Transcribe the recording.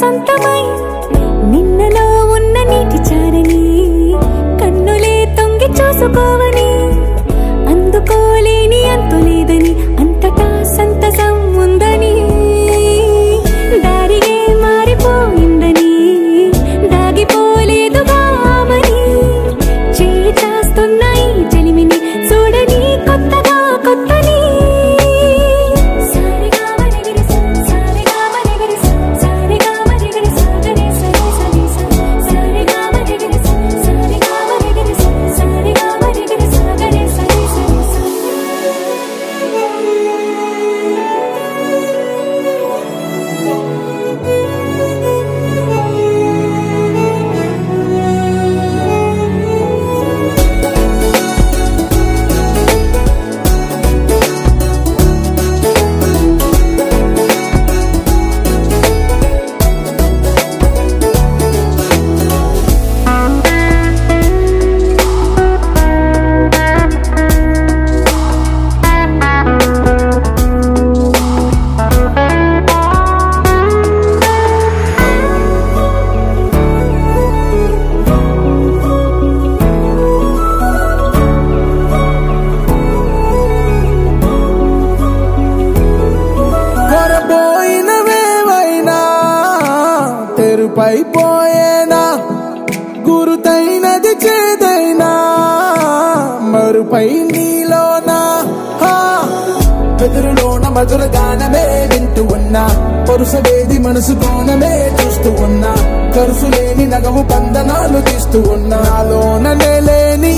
సొంతమై నిన్నలో ఉన్న నీటి చారని కన్నులే తొంగి చూసుకోవని అందుకోలేని అంతులేదని అంతటా సంతసం ఉందని దారిగే మారిపోయిందని దాగిపోలేదుగా ఆమని చేస్తాస్తున్నాయి జలిమిని చూడని కొత్తగా కొత్తని పైపోయేనా గురుతైనది చేదైనా మరుపై నీలోనా వెదురులోన మధుర గానమే వింటూ ఉన్నా పరుసవేది మనసు కోణమే చూస్తూ ఉన్నా కరుసులేని నగవు బంధనాలు తీస్తూ ఉన్నా లోన లేని